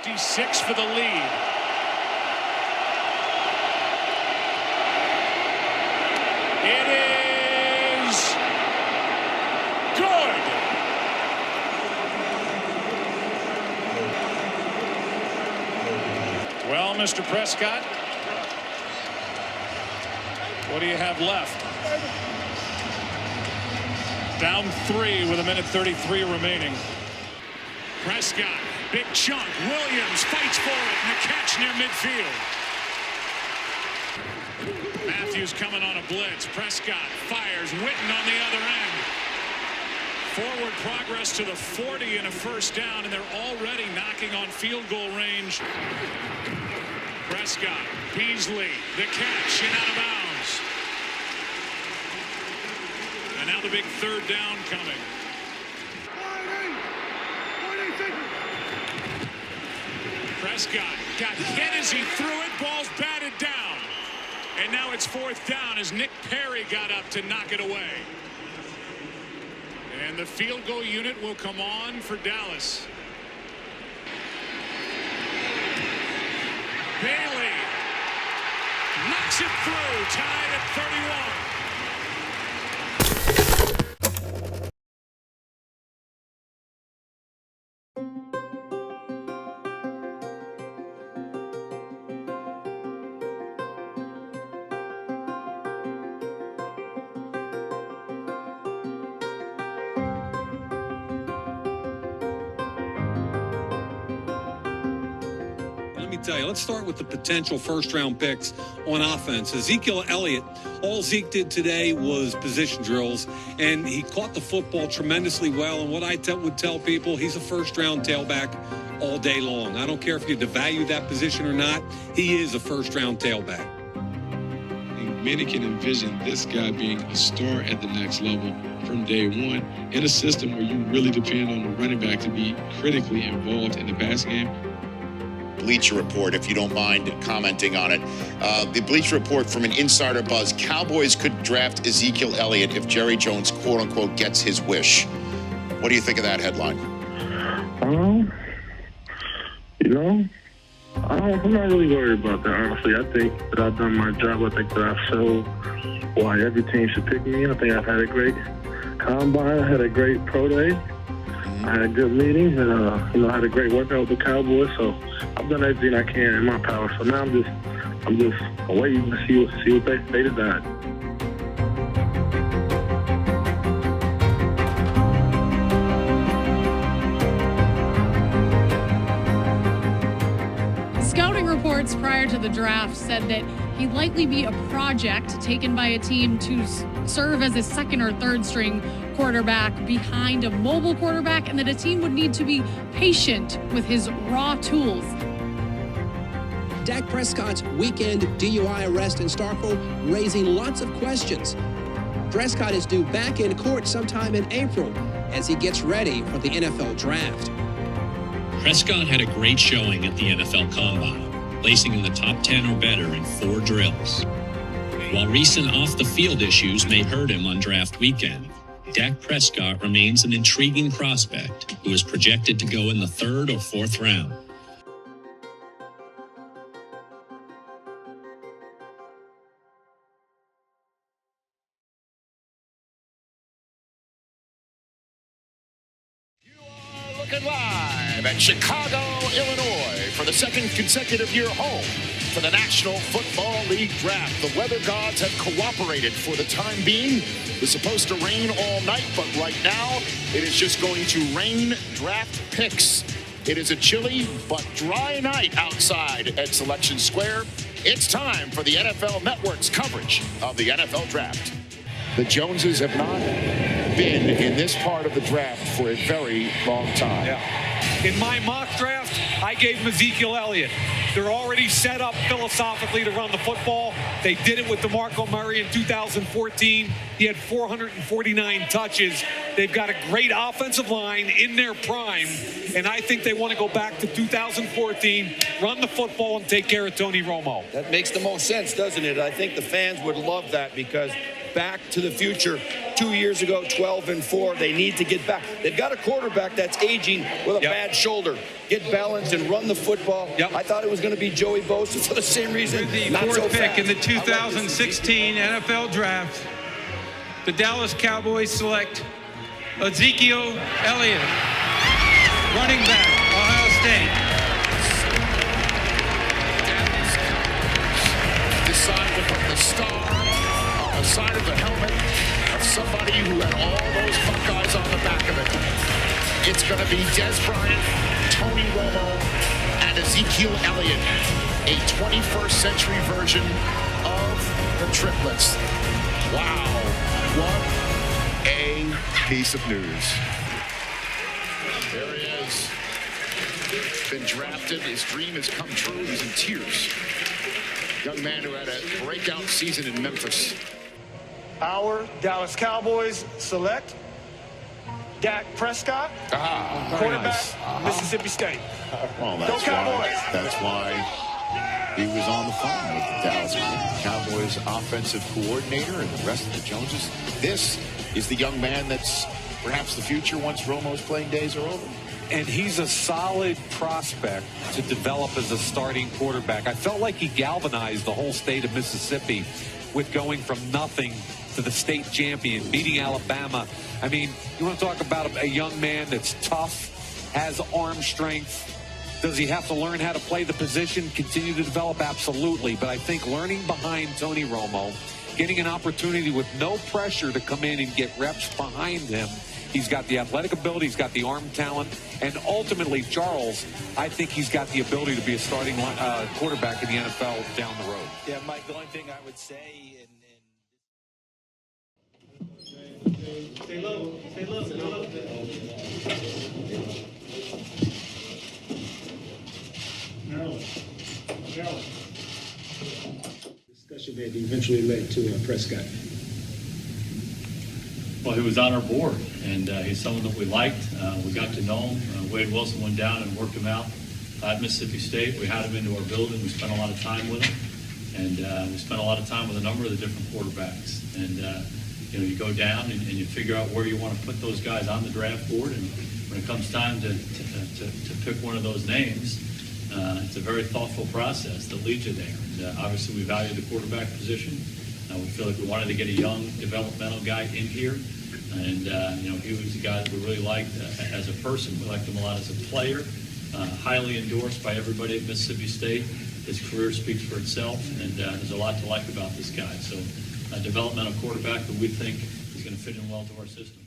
56 for the lead. It is good. Well, Mr. Prescott, what do you have left? Down 3 with 1:33 remaining. Prescott, big chunk. Williams fights for it, and a catch near midfield. Matthews coming on a blitz. Prescott fires. Witten on the other end. Forward progress to the 40 and a first down, and they're already knocking on field goal range. Prescott, Beasley, the catch, and out of bounds. And now the big third down coming. Prescott got hit as he threw it. Ball's batted down. And now it's fourth down as Nick Perry got up to knock it away. And the field goal unit will come on for Dallas. Bailey knocks it through, tied at 31. Tell you, let's start with the potential first-round picks on offense. Ezekiel Elliott, all Zeke did today was position drills, and he caught the football tremendously well. And what I would tell people, he's a first-round tailback all day long. I don't care if you devalue that position or not. He is a first-round tailback. Many can envision this guy being a star at the next level from day one in a system where you really depend on the running back to be critically involved in the passing game. Bleacher Report, if you don't mind commenting on it. The Bleacher Report from an insider buzz: Cowboys could draft Ezekiel Elliott if Jerry Jones, quote unquote, gets his wish. What do you think of that headline? I'm not really worried about that, honestly. I think that I've done my job. I think that I've showed why every team should pick me. I think I've had a great combine. I had a great pro day. I had a good meeting, and I had a great workout with the Cowboys. So I've done everything I can in my power. So now I'm just waiting to see what they decide. Scouting reports prior to the draft said that he'd likely be a project taken by a team to serve as a second or third string quarterback behind a mobile quarterback, and that a team would need to be patient with his raw tools. Dak Prescott's weekend DUI arrest in Starkville raising lots of questions. Prescott is due back in court sometime in April as he gets ready for the NFL draft. Prescott had a great showing at the NFL Combine, placing in the top 10 or better in 4 drills. While recent off-the-field issues may hurt him on draft weekend, Dak Prescott remains an intriguing prospect who is projected to go in the 3rd or 4th round. Looking live at Chicago, Illinois for the 2nd consecutive year home for the National Football League Draft. The weather gods have cooperated for the time being. It's supposed to rain all night, but right now it is just going to rain draft picks. It is a chilly but dry night outside at Selection Square. It's time for the NFL Network's coverage of the NFL Draft. The Joneses have not been in this part of the draft for a very long time. Yeah. In my mock draft, I gave him Ezekiel Elliott. They're already set up philosophically to run the football. They did it with DeMarco Murray in 2014. He had 449 touches. They've got a great offensive line in their prime, and I think they want to go back to 2014, run the football, and take care of Tony Romo. That makes the most sense, doesn't it? I think the fans would love that because back to the future. 2 years ago, 12-4. They need to get back. They've got a quarterback that's aging with a bad shoulder. Get balanced and run the football. I thought it was going to be Joey Bosa for the same reason. The Not fourth so pick fast. in the 2016 NFL Draft, the Dallas Cowboys select Ezekiel Elliott, running back, Ohio State. Decide to put the star on the side of the helmet of somebody who had all those Buckeyes on the back of it. It's going to be Des Bryant, Tony Romo, and Ezekiel Elliott, a 21st century version of the triplets. Wow, what a piece of news. There he is. Been drafted. His dream has come true. He's in tears. Young man who had a breakout season in Memphis. Our Dallas Cowboys select Dak Prescott, quarterback, Mississippi State. Well, Go Cowboys! That's why he was on the phone with the Dallas Cowboys offensive coordinator and the rest of the Joneses. This is the young man that's perhaps the future once Romo's playing days are over. And he's a solid prospect to develop as a starting quarterback. I felt like he galvanized the whole state of Mississippi with going from nothing to the state champion, beating Alabama. I mean, you want to talk about a young man that's tough, has arm strength. Does he have to learn how to play the position, continue to develop? Absolutely. But I think learning behind Tony Romo, getting an opportunity with no pressure to come in and get reps behind him. He's got the athletic ability, he's got the arm talent, and ultimately, Charles, I think he's got the ability to be a starting quarterback in the NFL down the road. Yeah, Mike, the only thing I would say... Stay low, stay low, stay low. Discussion that eventually led to Prescott. Well, he was on our board, and he's someone that we liked. We got to know him. Wade Wilson went down and worked him out at Mississippi State. We had him into our building. We spent a lot of time with him, and we spent a lot of time with a number of the different quarterbacks. And you go down and you figure out where you want to put those guys on the draft board. And when it comes time to pick one of those names, it's a very thoughtful process that leads you there. And obviously, we value the quarterback position. We feel like we wanted to get a young developmental guy in here. And, he was a guy that we really liked as a person. We liked him a lot as a player. Highly endorsed by everybody at Mississippi State. His career speaks for itself, and there's a lot to like about this guy. So a developmental quarterback that we think is going to fit in well to our system.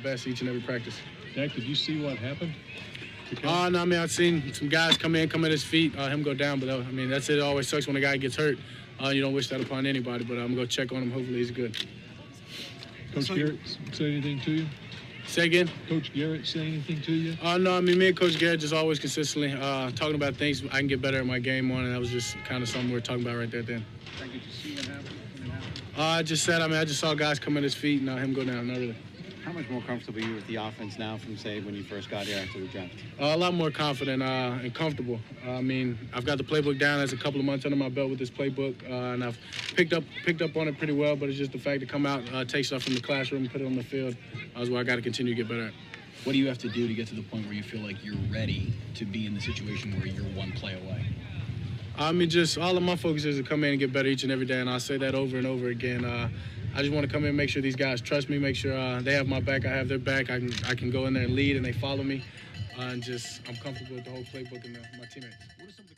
best each and every practice. Dak, did you see what happened? No, I mean, I've seen some guys come at his feet, him go down, but I mean, that's it. It always sucks when a guy gets hurt. You don't wish that upon anybody, but I'm going to go check on him. Hopefully he's good. Coach Garrett say anything to you? Say again? Coach Garrett say anything to you? No, I mean, me and Coach Garrett just always consistently talking about things I can get better at my game on, and that was just kind of something we were talking about right there then. Did you see what happened? I just saw guys come at his feet and him go down, not really. How much more comfortable are you with the offense now from, say, when you first got here after the draft? A lot more confident and comfortable. I mean, I've got the playbook down. There's a couple of months under my belt with this playbook, and I've picked up on it pretty well, but it's just the fact to come out, take stuff from the classroom and put it on the field is where I got to continue to get better at. What do you have to do to get to the point where you feel like you're ready to be in the situation where you're one play away? I mean, just all of my focus is to come in and get better each and every day, and I'll say that over and over again. I just want to come in and make sure these guys trust me, make sure they have my back, I have their back. I can go in there and lead, and they follow me, and just I'm comfortable with the whole playbook and my teammates. What are some of the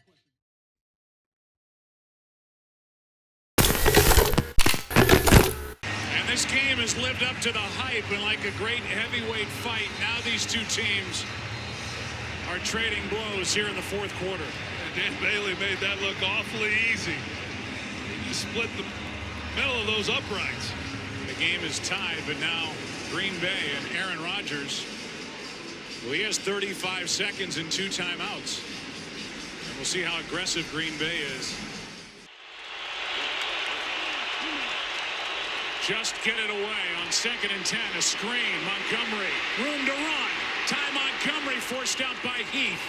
And this game has lived up to the hype and like a great heavyweight fight. Now these two teams are trading blows here in the fourth quarter. Dan Bailey made that look awfully easy. He just split the middle of those uprights. The game is tied, but now Green Bay and Aaron Rodgers, well, he has 35 seconds and 2 timeouts. And we'll see how aggressive Green Bay is. Just get it away on 2nd and 10. A screen. Montgomery. Room to run. Ty Montgomery forced out by Heath.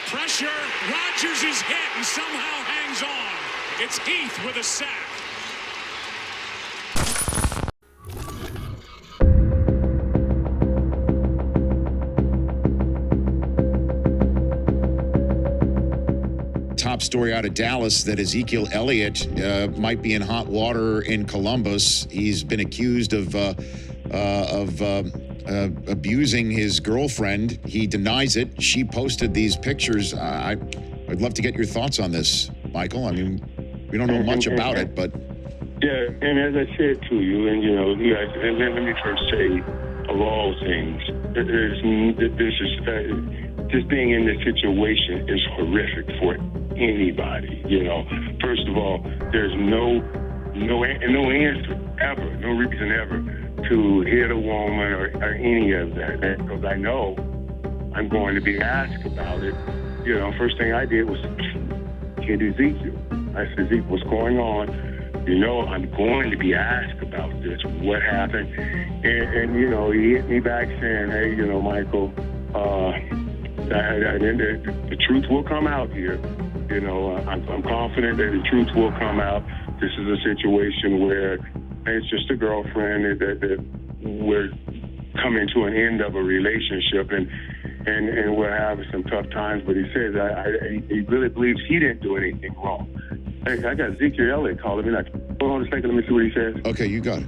Pressure. Rodgers is hit and somehow hangs on. It's Heath with a sack. Top story out of Dallas that Ezekiel Elliott might be in hot water in Columbus. He's been accused of abusing his girlfriend. He denies it. She posted these pictures. I'd love to get your thoughts on this, Michael. I mean, we don't know much about it, but yeah. And as I said to you, and you guys, and let me first say, of all things, just being in this situation is horrific for anybody. First of all, there's no answer ever, no reason ever to hit a woman or any of that, because I know I'm going to be asked about it. First thing I did was hit Ezekiel. I said, Ezekiel, what's going on? I'm going to be asked about this. What happened? And he hit me back saying, hey, Michael, the truth will come out here. I'm confident that the truth will come out. This is a situation where it's just a girlfriend that we're coming to an end of a relationship, and we're having some tough times. But he says he really believes he didn't do anything wrong. Hey, I got Ezekiel Elliott calling me. Hold on a second. Let me see what he says. Okay, you got it.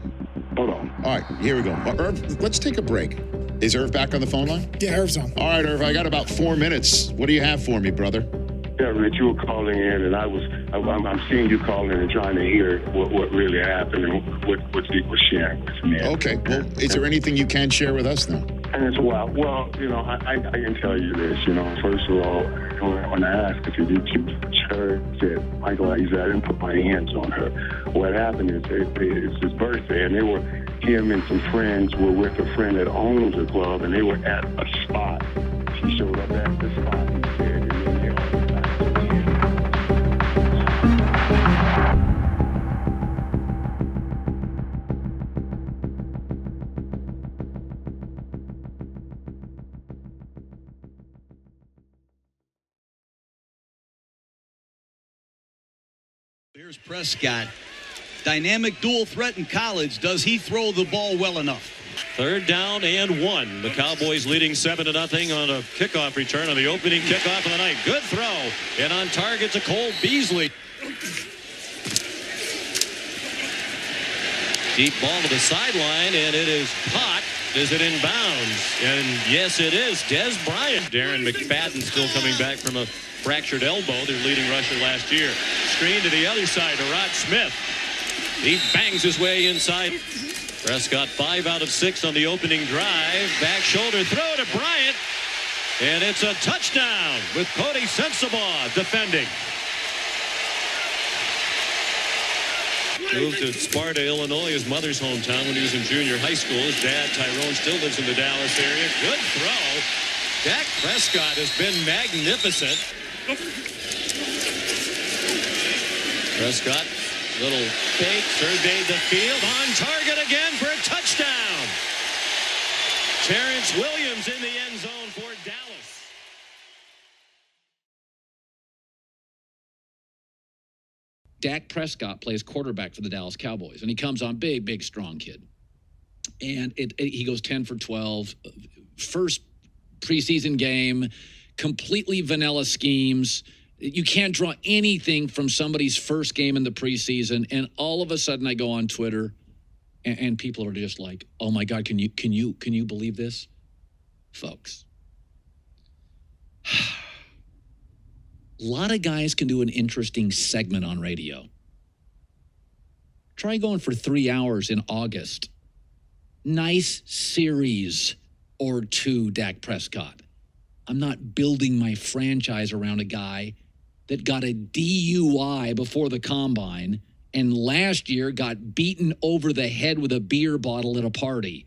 Hold on. All right, here we go. Irv, let's take a break. Is Irv back on the phone line? Yeah, Irv's on. All right, Irv, I got about 4 minutes. What do you have for me, brother? Yeah, Rich, you were calling in, and I'm seeing you calling and trying to hear what really happened and what Zeke was sharing with me. Okay, well, is there anything you can share with us now? And it's well, I can tell you this, first of all, when I asked if you did her, said, Michael, he said, I didn't put my hands on her. What happened is it's his birthday, and him and some friends were with a friend that owns a club, and they were at a spot. She showed up at the spot, he said, and then they all went back to the end. Here's Prescott. Dynamic dual threat in college. Does he throw the ball well enough? 3rd down and 1. The Cowboys leading 7-0 on a kickoff return on the opening kickoff of the night. Good throw. And on target to Cole Beasley. Deep ball to the sideline, and it is caught. Is it in bounds? And yes, it is. Dez Bryant. Darren McFadden still coming back from a fractured elbow. Their leading rusher last year. Screen to the other side to Rod Smith. He bangs his way inside Prescott 5 out of 6 on the opening drive. Back shoulder throw to Bryant. And it's a touchdown with Cody Sensabaugh defending. Moved to Sparta, Illinois, his mother's hometown when he was in junior high school. His dad, Tyrone, still lives in the Dallas area. Good throw. Dak Prescott has been magnificent. Prescott, little fake, surveyed the field, on target again for a touchdown. Terrence Williams in the end zone for Dallas. Dak Prescott plays quarterback for the Dallas Cowboys, and he comes on big, strong kid. And he goes 10 for 12. First preseason game, completely vanilla schemes. You can't draw anything from somebody's first game in the preseason. And all of a sudden I go on Twitter and people are just like, oh my God, can you believe this? Folks. A lot of guys can do an interesting segment on radio. Try going for 3 hours in August. Nice series or two, Dak Prescott. I'm not building my franchise around a guy that got a DUI before the combine and last year got beaten over the head with a beer bottle at a party.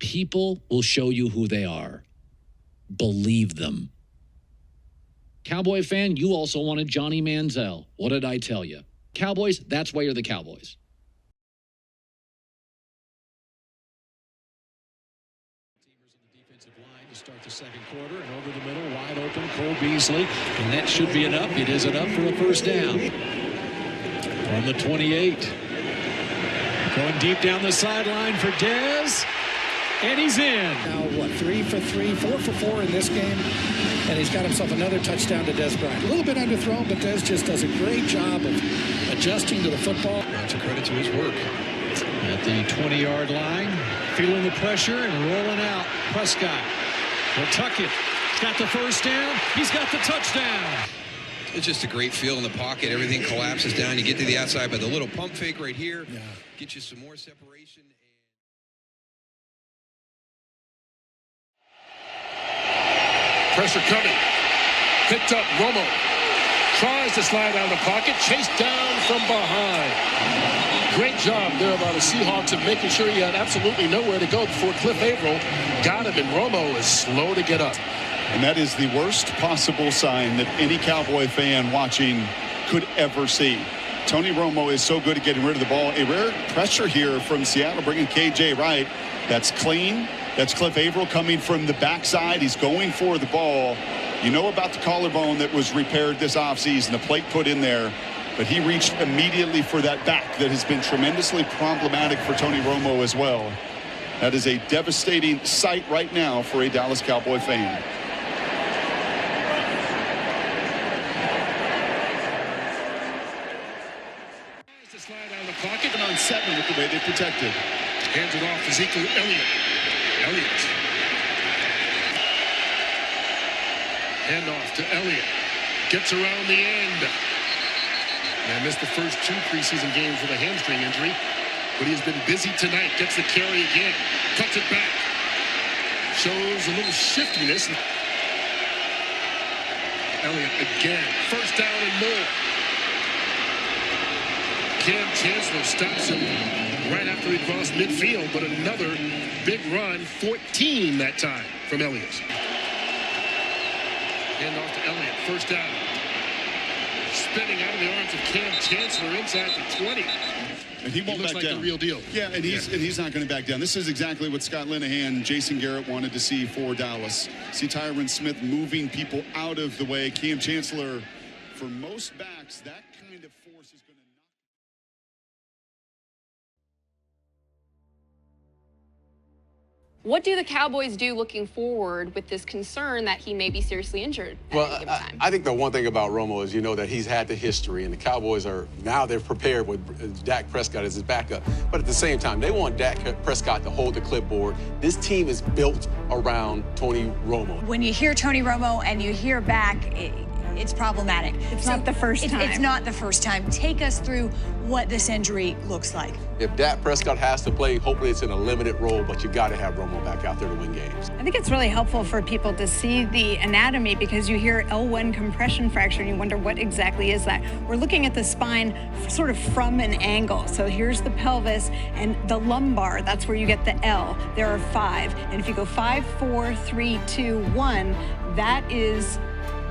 People will show you who they are. Believe them. Cowboy fan, you also wanted Johnny Manziel. What did I tell you? Cowboys, that's why you're the Cowboys. To start the second quarter, and over the middle, wide open, Cole Beasley, and that should be enough. It is enough for a first down. From the 28. Going deep down the sideline for Dez, and he's in. Now, what, 3 for 3, 4 for 4 in this game, and he's got himself another touchdown to Dez Bryant. A little bit underthrown, but Dez just does a great job of adjusting to the football. That's a credit to his work. At the 20-yard line, feeling the pressure and rolling out. Prescott will tuck it. He's got the first down. He's got the touchdown. It's just a great feel in the pocket. Everything collapses down. You get to the outside, but the little pump fake right here gets you some more separation. Pressure coming. Picked up. Romo tries to slide out of the pocket. Chased down from behind. Great job there by the Seahawks of making sure he had absolutely nowhere to go before Cliff Averill got him, and Romo is slow to get up. And that is the worst possible sign that any Cowboy fan watching could ever see. Tony Romo is so good at getting rid of the ball. A rare pressure here from Seattle, bringing KJ Wright. That's clean. That's Cliff Averill coming from the backside. He's going for the ball. You know about the collarbone that was repaired this offseason, the plate put in there. But he reached immediately for that back that has been tremendously problematic for Tony Romo as well. That is a devastating sight right now for a Dallas Cowboy fan. To slide out of the pocket and on 7 with the way they protected. Hands it off Ezekiel Elliott. Hand off to Elliott. Gets around the end. And missed the first 2 preseason games with a hamstring injury. But he has been busy tonight. Gets the carry again. Cuts it back. Shows a little shiftiness. Elliott again. First down and more. Cam Chancellor stops him right after he crossed midfield. But another big run. 14 that time from Elliott. Hand off to Elliott. First down. Spinning out of the arms of Cam Chancellor inside the 20. And he won't looks back like down. The real deal. Yeah, and he's not going to back down. This is exactly what Scott Linehan and Jason Garrett wanted to see for Dallas. See Tyron Smith moving people out of the way. Cam Chancellor, for most backs, that kind of force is going to knock. What do the Cowboys do looking forward with this concern that he may be seriously injured at any given time? I think the one thing about Romo is, that he's had the history, and the Cowboys they're prepared with Dak Prescott as his backup. But at the same time, they want Dak Prescott to hold the clipboard. This team is built around Tony Romo. When you hear Tony Romo and you hear back, it's problematic. It's not the first time. It's not the first time. Take us through what this injury looks like. If Dak Prescott has to play, hopefully it's in a limited role, but you got to have Romo back out there to win games. I think it's really helpful for people to see the anatomy because you hear L1 compression fracture and you wonder what exactly is that. We're looking at the spine sort of from an angle. So here's the pelvis and the lumbar. That's where you get the L. There are 5. And if you go 5, 4, 3, 2, 1, that is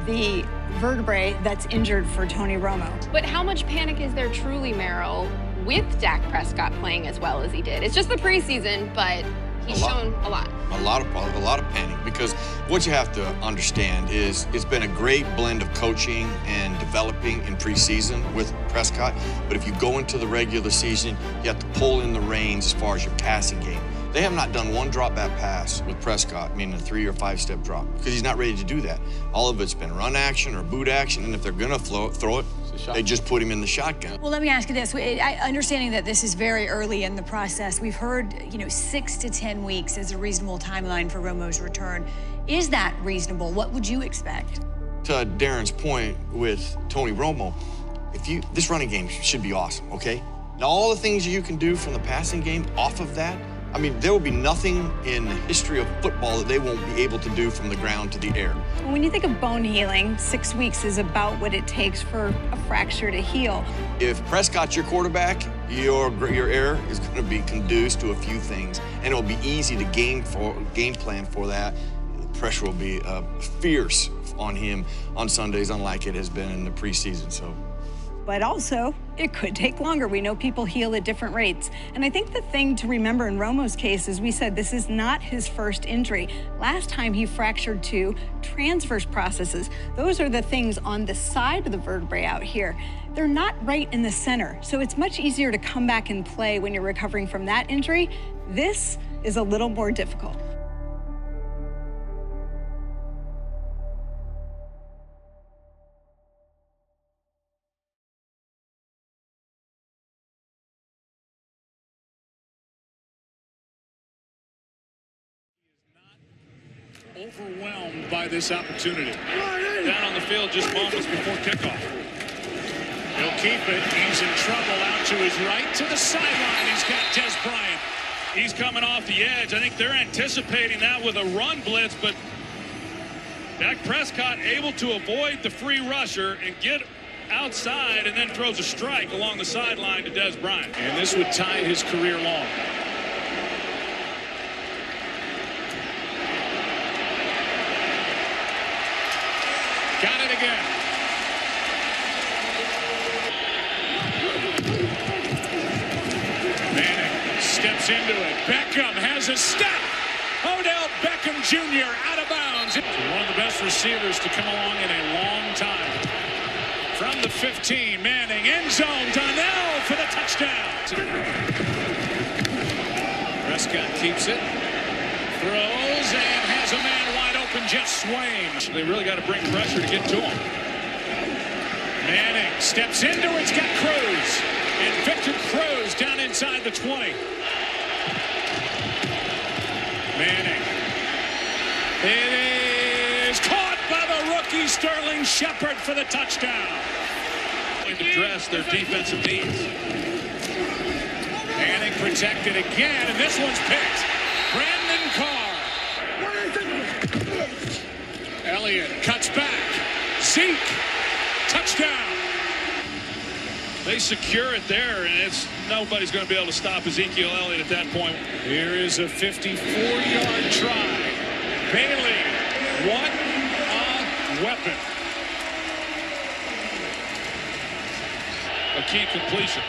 the vertebrae that's injured for Tony Romo. But how much panic is there truly, Merrill, with Dak Prescott playing as well as he did? It's just the preseason, but he's shown a lot. A lot of panic, because what you have to understand is it's been a great blend of coaching and developing in preseason with Prescott. But if you go into the regular season, you have to pull in the reins as far as your passing game. They have not done one drop back pass with Prescott, meaning a 3 or 5 step drop, because he's not ready to do that. All of it's been run action or boot action, and if they're gonna throw it, they just put him in the shotgun. Well, let me ask you this. Understanding that this is very early in the process, we've heard, 6 to 10 weeks is a reasonable timeline for Romo's return. Is that reasonable? What would you expect? To Darren's point with Tony Romo, this running game should be awesome, okay? Now, all the things you can do from the passing game off of that, I mean, there will be nothing in the history of football that they won't be able to do from the ground to the air. When you think of bone healing, 6 weeks is about what it takes for a fracture to heal. If Prescott's your quarterback, your air is going to be conduced to a few things, and it'll be easy to game plan for that. The pressure will be fierce on him on Sundays, unlike it has been in the preseason. But also, it could take longer. We know people heal at different rates. And I think the thing to remember in Romo's case is we said this is not his first injury. Last time he fractured 2 transverse processes. Those are the things on the side of the vertebrae out here. They're not right in the center. So it's much easier to come back and play when you're recovering from that injury. This is a little more difficult. Overwhelmed by this opportunity. Down on the field just moments before kickoff. He'll keep it. He's in trouble out to his right, to the sideline. He's got Des Bryant. He's coming off the edge. I think they're anticipating that with a run blitz, but Dak Prescott able to avoid the free rusher and get outside and then throws a strike along the sideline to Des Bryant. And this would tie his career long. Got it again. Manning steps into it. Beckham has a step. Odell Beckham Jr. out of bounds. One of the best receivers to come along in a long time. From the 15, Manning, end zone, Donnell for the touchdown. Prescott keeps it. Throws and has a man wide open, Jeff Swain. They really got to bring pressure to get to him. Manning steps into it, it's got Cruz. And Victor Cruz down inside the 20. Manning. It is caught by the rookie Sterling Shepard for the touchdown. Address their defensive needs. Manning protected again, and this one's picked. Brandon Carr. Elliott cuts back. Zeke. Touchdown. They secure it there, and nobody's going to be able to stop Ezekiel Elliott at that point. Here is a 54-yard try. Bailey, what a weapon. A key completion.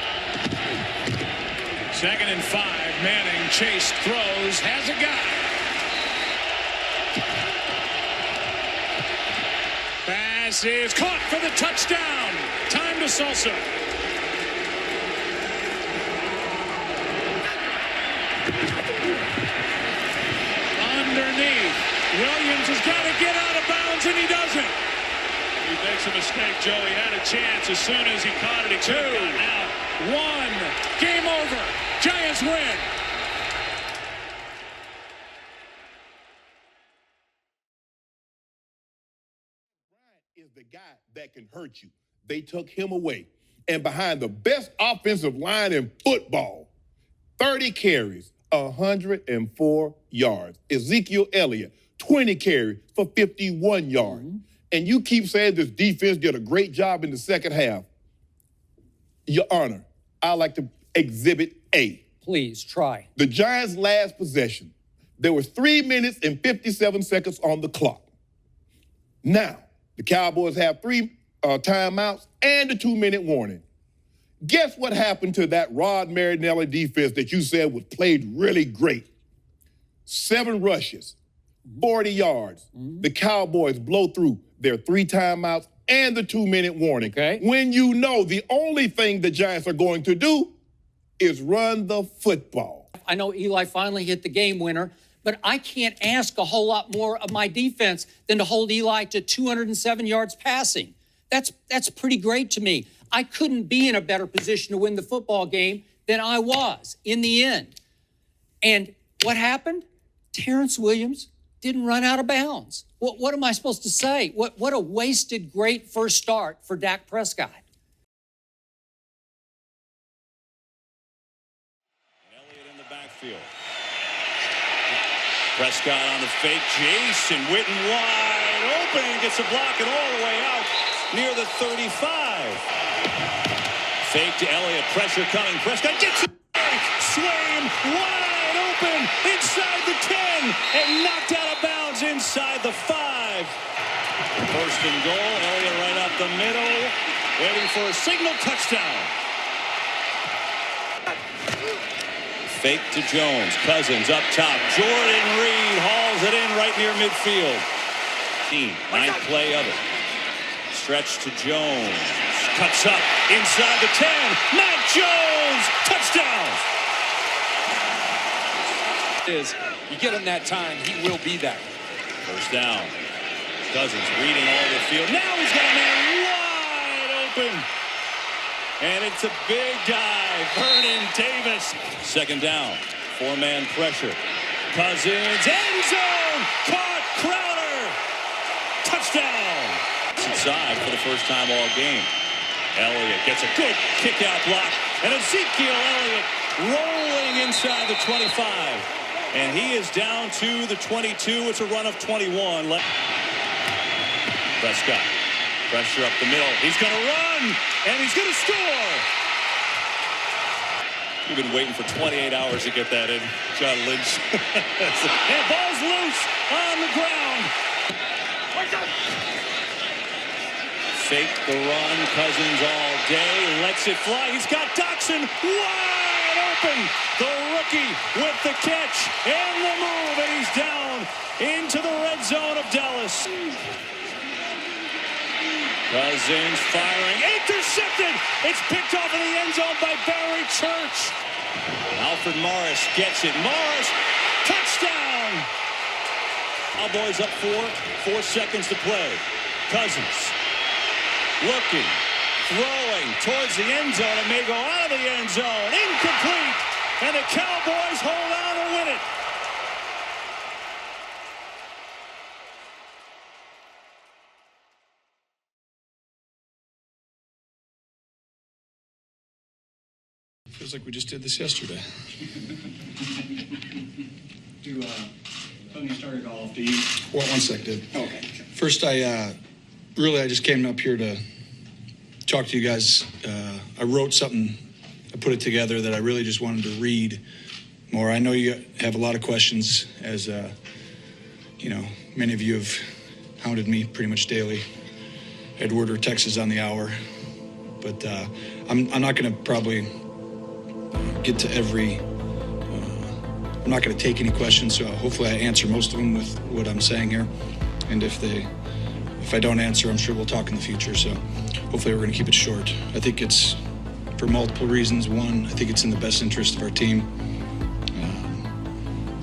2nd and 5. Manning, Chase throws, has a guy. Pass is caught for the touchdown. Time to Salsa. Underneath. Williams has got to get out of bounds, and he doesn't. He makes a mistake, Joe. He had a chance as soon as he caught it. He could have gotten out. 1. Game over. Giants win. is the guy that can hurt you. They took him away. And behind the best offensive line in football, 30 carries, 104 yards. Ezekiel Elliott, 20 carries for 51 yards. And you keep saying this defense did a great job in the second half. Your Honor, I like to exhibit A. Please, try. The Giants' last possession, there was 3 minutes and 57 seconds on the clock. Now, the Cowboys have 3 timeouts and a 2-minute warning. Guess what happened to that Rod Marinelli defense that you said was played really great? 7 rushes, 40 yards. The Cowboys blow through their 3 timeouts and the 2-minute warning. When you know the only thing the Giants are going to do is run the football. I know Eli finally hit the game winner, but I can't ask a whole lot more of my defense than to hold Eli to 207 yards passing. That's pretty great to me. I couldn't be in a better position to win the football game than I was in the end. And what happened? Terrence Williams didn't run out of bounds. What am I supposed to say? What a wasted great first start for Dak Prescott. Elliott in the backfield. Prescott on the fake. Jason Witten wide open and gets a block and all the way out near the 35. Fake to Elliott. Pressure coming. Prescott gets it. Swain wide open inside the 10 and knocked out of bounds inside the 5. First and goal. Elliott right up the middle. Waiting for a signal touchdown. Fake to Jones. Cousins up top. Jordan Reed hauls it in right near midfield. 9th play of it. Stretch to Jones. Cuts up inside the 10. Matt Jones. Touchdown. You get him that time, he will be that. First down. Cousins reading all the field. Now he's got a man wide open. And it's a big guy, Vernon Davis. Second down, 4-man pressure. Cousins, end zone, caught Crowder. Touchdown. Inside for the first time all game. Elliott gets a good kick-out block. And Ezekiel Elliott rolling inside the 25. And he is down to the 22. It's a run of 21. Prescott. Pressure up the middle. He's going to run, and he's going to score. We've been waiting for 28 hours to get that in. John Lynch. And ball's loose on the ground. Fake the run. Cousins all day. Lets it fly. He's got Doxson wide open. The rookie with the catch and the move, and he's down into the red zone of Dallas. Cousins firing, intercepted. It's picked off in the end zone by Barry Church. Alfred Morris gets it. Morris, touchdown. Cowboys up 4 seconds to play. Cousins looking, throwing towards the end zone. It may go out of the end zone. Incomplete. And the Cowboys hold on and win it. Feels like we just did this yesterday. Tony started off. Do you? Well, one sec, dude. Okay. First, I just came up here to talk to you guys. I wrote something, I put it together that I really just wanted to read more. I know you have a lot of questions, as many of you have hounded me pretty much daily. Edward or Texas on the hour, but I'm not going to probably get to every. I'm not going to take any questions, so hopefully I answer most of them with what I'm saying here. And if I don't answer, I'm sure we'll talk in the future. So hopefully we're going to keep it short. I think it's for multiple reasons. One, I think it's in the best interest of our team.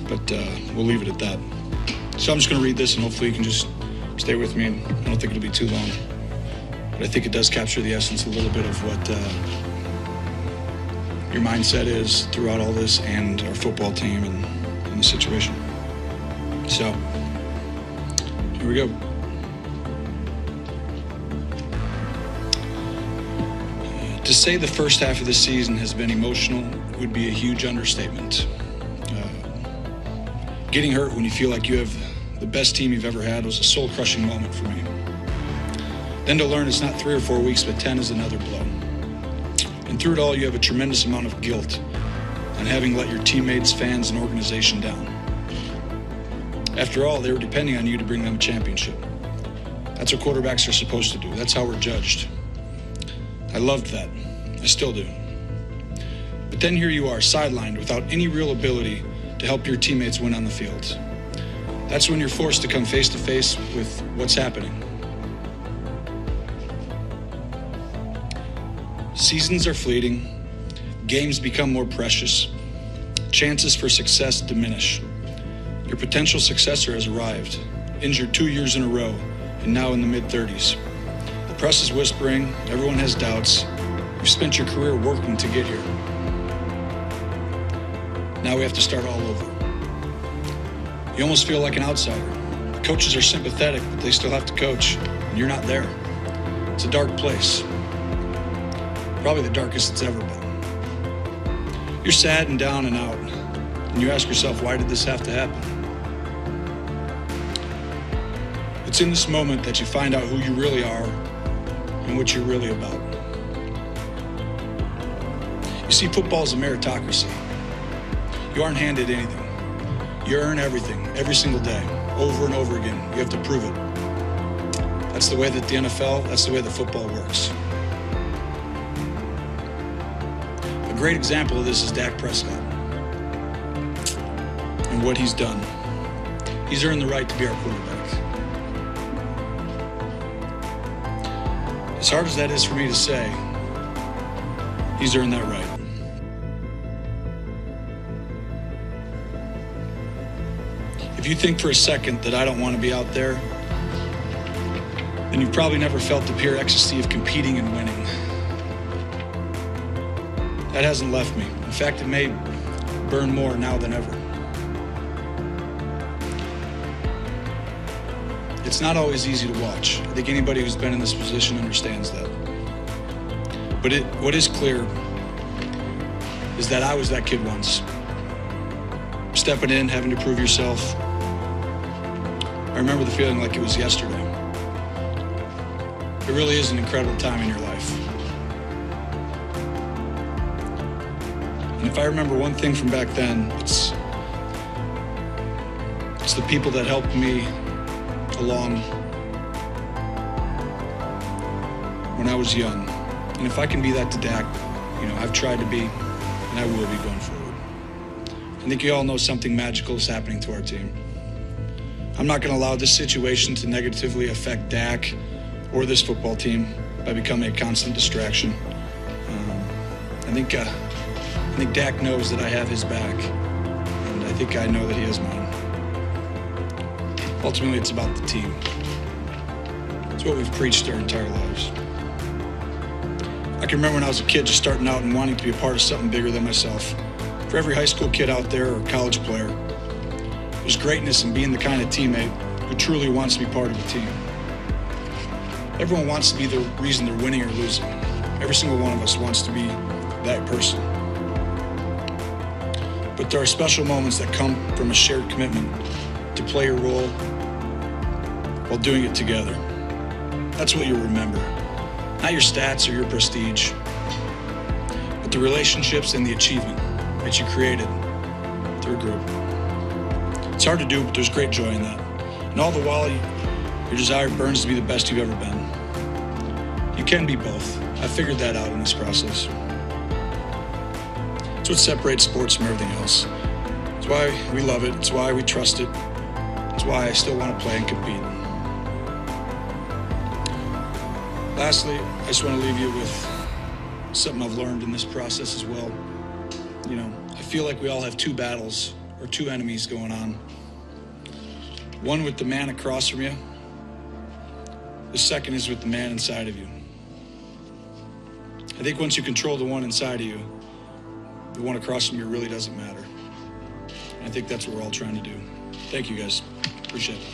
But we'll leave it at that. So I'm just going to read this, and hopefully you can just stay with me. I don't think it'll be too long. But I think it does capture the essence a little bit of what your mindset is throughout all this, and our football team and the situation. So, here we go. say the first half of the season has been emotional would be a huge understatement. Getting hurt when you feel like you have the best team you've ever had was a soul-crushing moment for me. Then to learn it's not 3 or 4 weeks, but 10 is another blow. And through it all, you have a tremendous amount of guilt on having let your teammates, fans, and organization down. After all, they were depending on you to bring them a championship. That's what quarterbacks are supposed to do. That's how we're judged. I loved that. I still do. But then here you are, sidelined without any real ability to help your teammates win on the field. That's when you're forced to come face to face with what's happening. Seasons are fleeting, games become more precious, chances for success diminish. Your potential successor has arrived, injured 2 years in a row, and now in the mid-30s. The press is whispering, everyone has doubts. You've spent your career working to get here. Now we have to start all over. You almost feel like an outsider. The coaches are sympathetic, but they still have to coach, and you're not there. It's a dark place. Probably the darkest it's ever been. You're sad and down and out, and you ask yourself, why did this have to happen? It's in this moment that you find out who you really are and what you're really about. You see, football is a meritocracy. You aren't handed anything. You earn everything, every single day, over and over again. You have to prove it. That's the way that the NFL, that's the way that football works. A great example of this is Dak Prescott and what he's done. He's earned the right to be our quarterback. As hard as that is for me to say, he's earned that right. If you think for a second that I don't want to be out there, then you've probably never felt the pure ecstasy of competing and winning. That hasn't left me. In fact, it may burn more now than ever. It's not always easy to watch. I think anybody who's been in this position understands that. But what is clear is that I was that kid once. Stepping in, having to prove yourself. I remember the feeling like it was yesterday. It really is an incredible time in your life. And if I remember one thing from back then, it's the people that helped me along when I was young. And if I can be that to Dak, I've tried to be, and I will be going forward. I think you all know something magical is happening to our team. I'm not going to allow this situation to negatively affect Dak or this football team by becoming a constant distraction. I think Dak knows that I have his back, and I think I know that he has mine. Ultimately, it's about the team. It's what we've preached our entire lives. I can remember when I was a kid just starting out and wanting to be a part of something bigger than myself. For every high school kid out there or college player, there's greatness in being the kind of teammate who truly wants to be part of a team. Everyone wants to be the reason they're winning or losing. Every single one of us wants to be that person. But there are special moments that come from a shared commitment to play a role while doing it together. That's what you'll remember. Not your stats or your prestige, but the relationships and the achievement that you created through a group. It's hard to do, but there's great joy in that. And all the while, your desire burns to be the best you've ever been. You can be both. I figured that out in this process. It's what separates sports from everything else. It's why we love it. It's why we trust it. It's why I still want to play and compete. Lastly, I just want to leave you with something I've learned in this process as well. I feel like we all have two battles or two enemies going on. One with the man across from you. The second is with the man inside of you. I think once you control the one inside of you, the one across from you really doesn't matter. And I think that's what we're all trying to do. Thank you, guys. Appreciate it.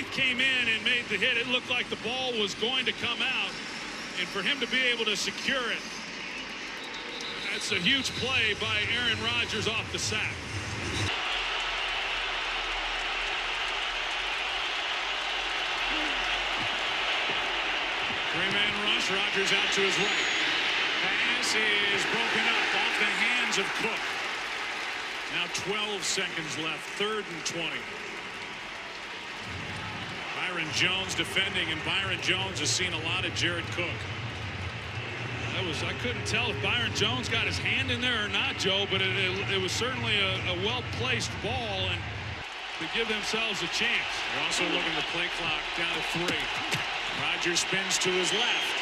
Faith came in and made the hit. It looked like the ball was going to come out. And for him to be able to secure it, that's a huge play by Aaron Rodgers off the sack. Three-man rush. Rodgers out to his right. Pass is broken up off the hands of Cook. Now 12 seconds left. 3rd and 20. Byron Jones defending, and Byron Jones has seen a lot of Jared Cook. I couldn't tell if Byron Jones got his hand in there or not, Joe, but it was certainly a well-placed ball and to give themselves a chance. They're also looking to play clock down to 3. Rodgers spins to his left.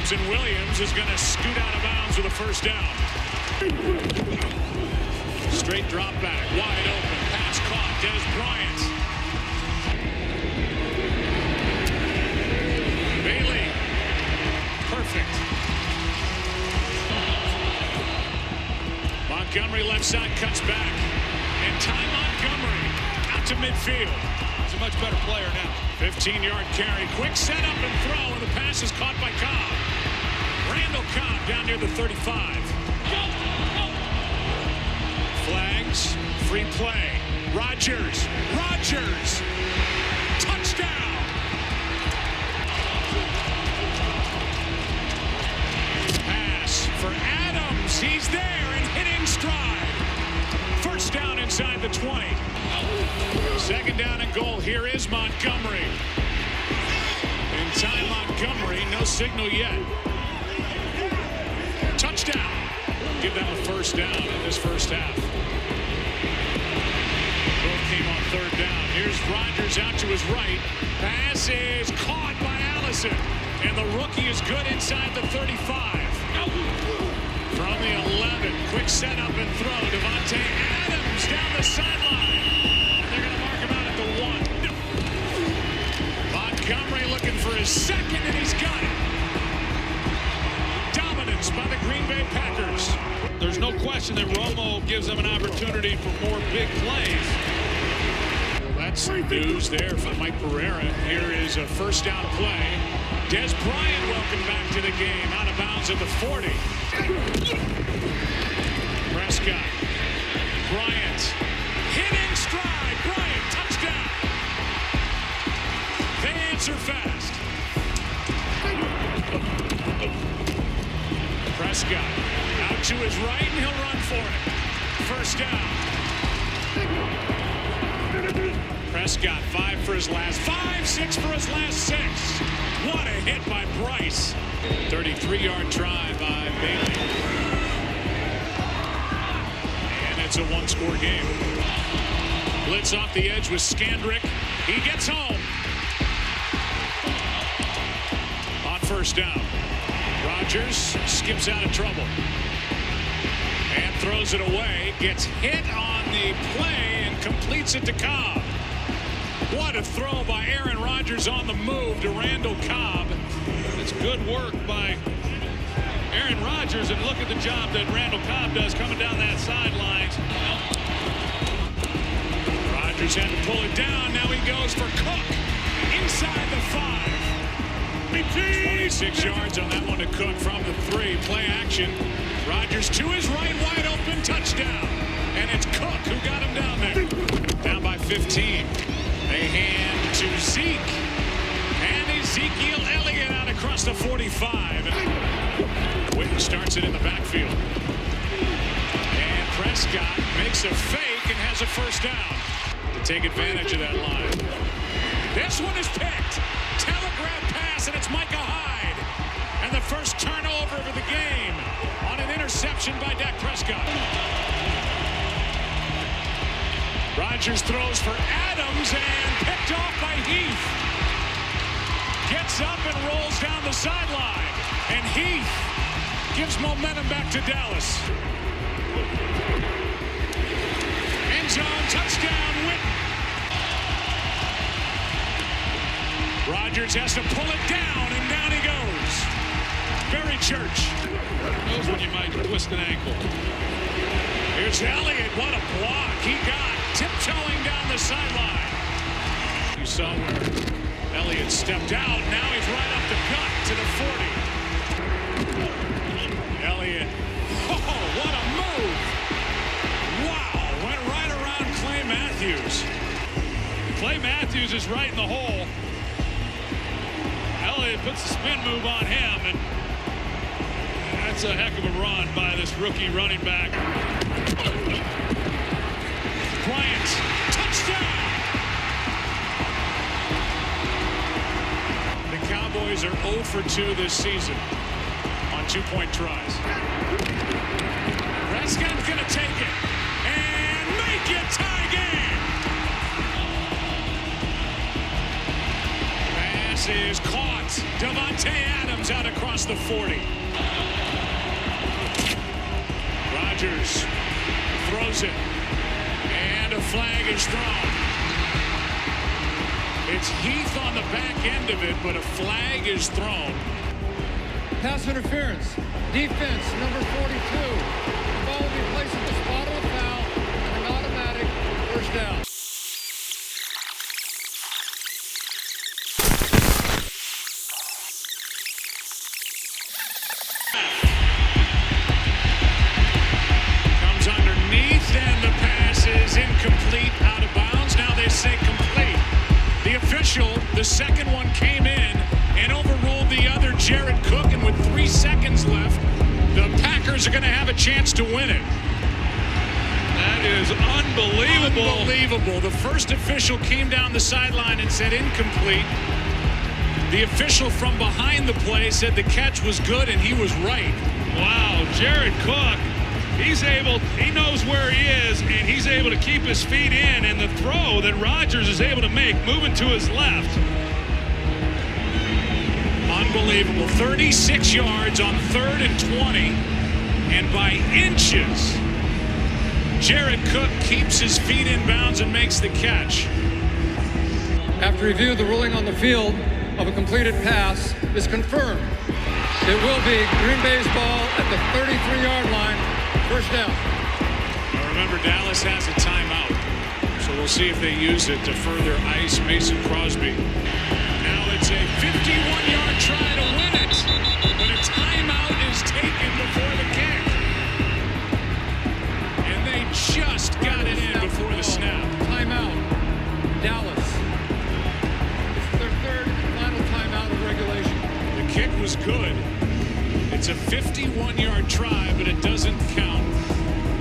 And Williams is going to scoot out of bounds with a first down. Straight drop back, wide open, pass caught, Des Bryant. Bailey, perfect. Montgomery left side cuts back, and Ty Montgomery out to midfield. He's a much better player now. 15-yard carry, quick setup and throw, and the pass is caught by Cobb. Randall Cobb down near the 35. Flags, free play. Rodgers, touchdown. Pass for Adams, he's there and hitting stride. First down inside the 20. 2nd down and goal, here is Montgomery. And Ty Montgomery, no signal yet. Touchdown. Give them a first down in this first half. Both came on 3rd down. Here's Rodgers out to his right. Pass is caught by Allison. And the rookie is good inside the 35. From the 11. Quick setup and throw. Devontae Adams down the sideline. And they're going to mark him out at the 1. Montgomery looking for his second, and he's got it. By the Green Bay Packers. There's no question that Romo gives them an opportunity for more big plays. Well, that's news there from Mike Pereira. Here is a first down play. Des Bryant welcome back to the game. Out of bounds at the 40. Prescott. Bryant. Hitting stride. Bryant, touchdown. They answer fast. Prescott out to his right, and he'll run for it. First down. Prescott 5 for his last 5, 6 for his last 6. What a hit by Bryce. 33-yard try by Bailey. And it's a one-score game. Blitz off the edge with Skandrick. He gets home. On first down. Rodgers skips out of trouble and throws it away, gets hit on the play and completes it to Cobb. What a throw by Aaron Rodgers on the move to Randall Cobb. It's good work by Aaron Rodgers, and look at the job that Randall Cobb does coming down that sideline. Rodgers had to pull it down. Now he goes for Cook inside the 5. 26 yards on that one to Cook from the 3. Play action. Rodgers to his right, wide open, touchdown. And it's Cook who got him down there. Down by 15. They hand to Zeke. And Ezekiel Elliott out across the 45. Witten starts it in the backfield. And Prescott makes a fake and has a first down to take advantage of that line. This one is picked. Telegraph pass, and it's Micah Hyde. And the first turnover of the game on an interception by Dak Prescott. Rodgers throws for Adams, and Gets up and rolls down the sideline. And Heath gives momentum back to Dallas. End zone, touchdown, Witten. Rodgers has to pull it down, and down he goes. Barry Church. Knows when you might twist an ankle. Here's Elliott. What a block he got. Tiptoeing down the sideline. You saw where Elliott stepped out. Now he's right up the gut to the 40. Elliott. Oh, what a move. Wow. Went right around Clay Matthews. Clay Matthews is right in the hole. Elliott puts the spin move on him, and that's a heck of a run by this rookie running back. Bryant, touchdown! The Cowboys are 0 for 2 this season on 2-point tries. Prescott's gonna take it and make it tie game. Pass is caught. Davante Adams out across the 40. Rodgers throws it, and a flag is thrown. It's Heath on the back end of it, but a flag is thrown. Pass interference. Defense, number 42. The ball will be placed at the spot of the foul, and an automatic first down. Incomplete, out of bounds. Now they say complete. The official, the second one came in and overruled the other, Jared Cook, and with 3 seconds left, the Packers are going to have a chance to win it. That is unbelievable. Unbelievable. The first official came down the sideline and said incomplete. The official from behind the play said the catch was good, and he was right. Wow, Jared Cook. He knows where he is, and he's able to keep his feet in, and the throw that Rodgers is able to make, moving to his left. Unbelievable. 36 yards on 3rd and 20, and by inches, Jared Cook keeps his feet in bounds and makes the catch. After review, the ruling on the field of a completed pass is confirmed. It will be Green Bay's ball at the 33-yard line. First down. Now remember, Dallas has a timeout, so we'll see if they use it to further ice Mason Crosby. Now it's a 51-yard try to win it, but a timeout is taken before the kick. And they just got it in before the snap. Timeout. Dallas. This is their third and final timeout of regulation. The kick was good. It's a 51-yard try, but it doesn't count.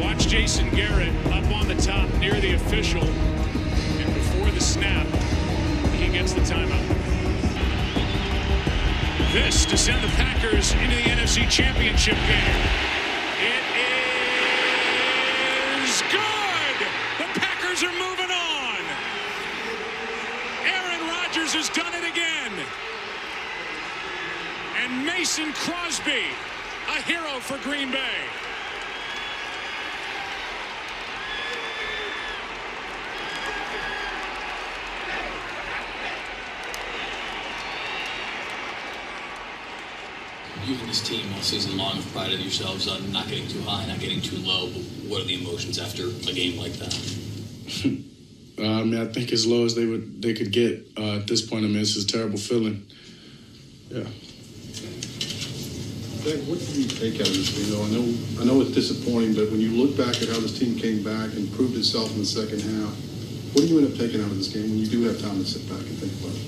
Watch Jason Garrett up on the top near the official, and before the snap, he gets the timeout. This to send the Packers into the NFC Championship game. It is good! The Packers are moving on! Aaron Rodgers has done it again! And Mason Crosby, a hero for Green Bay. You and this team all season long have prided yourselves on not getting too high, not getting too low. But what are the emotions after a game like that? I think as low as they could get at this point. This is a terrible feeling. Yeah. What do you take out of this game, though? I know it's disappointing, but when you look back at how this team came back and proved itself in the second half, what do you end up taking out of this game when you do have time to sit back and think about it?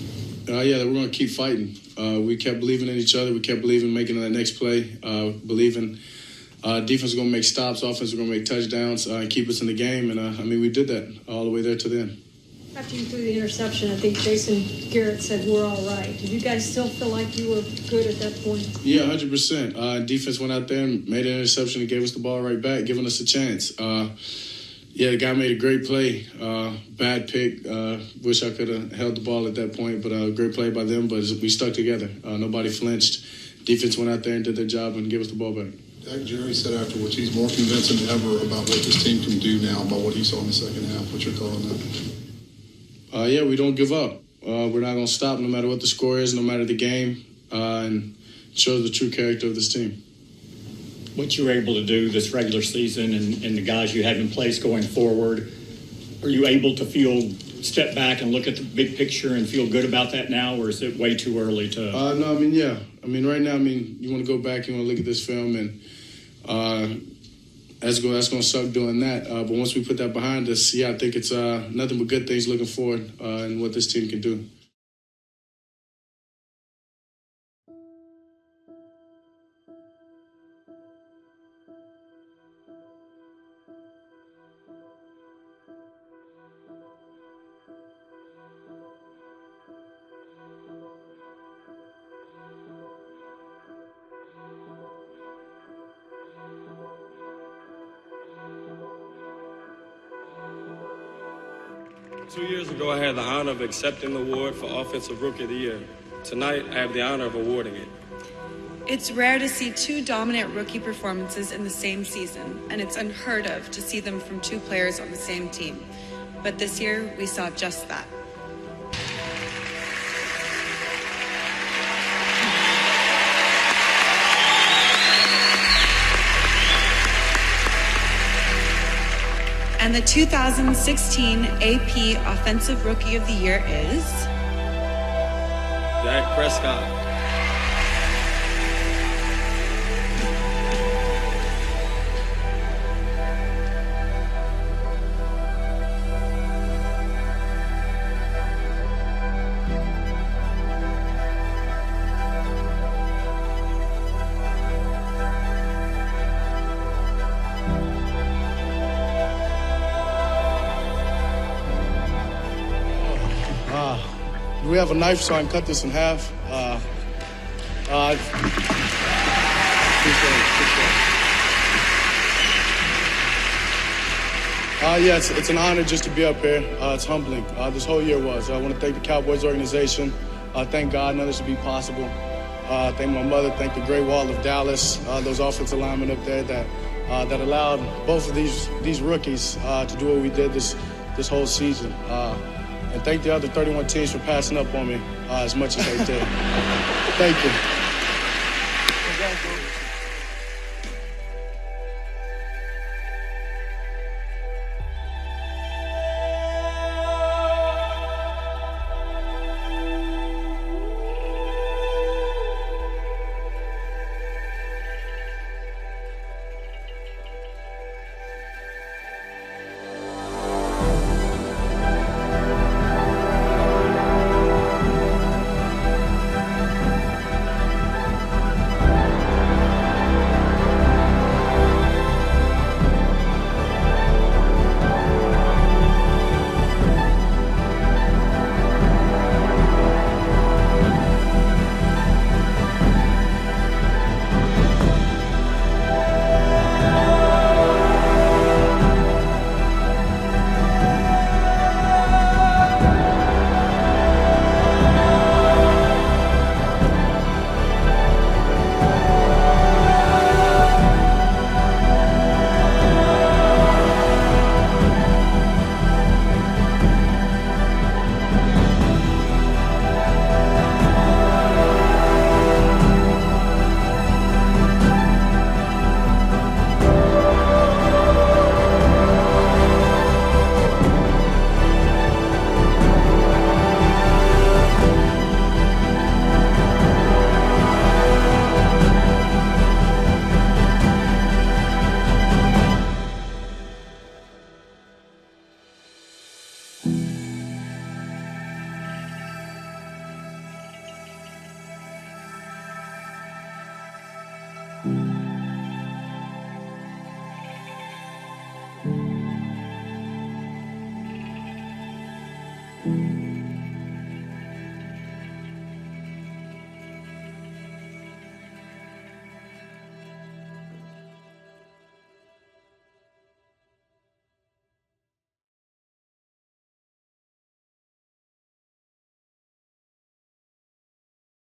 We're going to keep fighting. We kept believing in each other. We kept believing in making that next play, believing defense was going to make stops, offense was going to make touchdowns, and keep us in the game. And, we did that all the way there to the end. After you threw the interception, I think Jason Garrett said, we're all right. Did you guys still feel like you were good at that point? Yeah, 100%. Defense went out there and made an interception and gave us the ball right back, giving us a chance. Yeah, the guy made a great play. Bad pick. Wish I could have held the ball at that point, but great play by them. But we stuck together. Nobody flinched. Defense went out there and did their job and gave us the ball back. Dak, Jerry said afterwards he's more convincing than ever about what this team can do now, about what he saw in the second half. What's your thought on that? Yeah, we don't give up. We're not going to stop no matter what the score is, no matter the game, and it shows the true character of this team. What you were able to do this regular season and the guys you have in place going forward, are you able to step back and look at the big picture and feel good about that now, or is it way too early to? No, I mean, yeah. I mean, right now, you want to go back, you want to look at this film, and that's going to suck doing that. But once we put that behind us, yeah, I think it's nothing but good things looking forward and what this team can do. Two years ago, I had the honor of accepting the award for Offensive Rookie of the Year. Tonight, I have the honor of awarding it. It's rare to see two dominant rookie performances in the same season, and it's unheard of to see them from two players on the same team. But this year, we saw just that. And the 2016 AP Offensive Rookie of the Year is Dak Prescott. Do we have a knife so I can cut this in half? Yeah, it's an honor just to be up here. It's humbling. This whole year was. I want to thank the Cowboys organization. Thank God none of this would be possible. Thank my mother. Thank the Great Wall of Dallas. Those offensive linemen up there that allowed both of these rookies to do what we did this whole season. And thank the other 31 teams for passing up on me as much as they did. Thank you.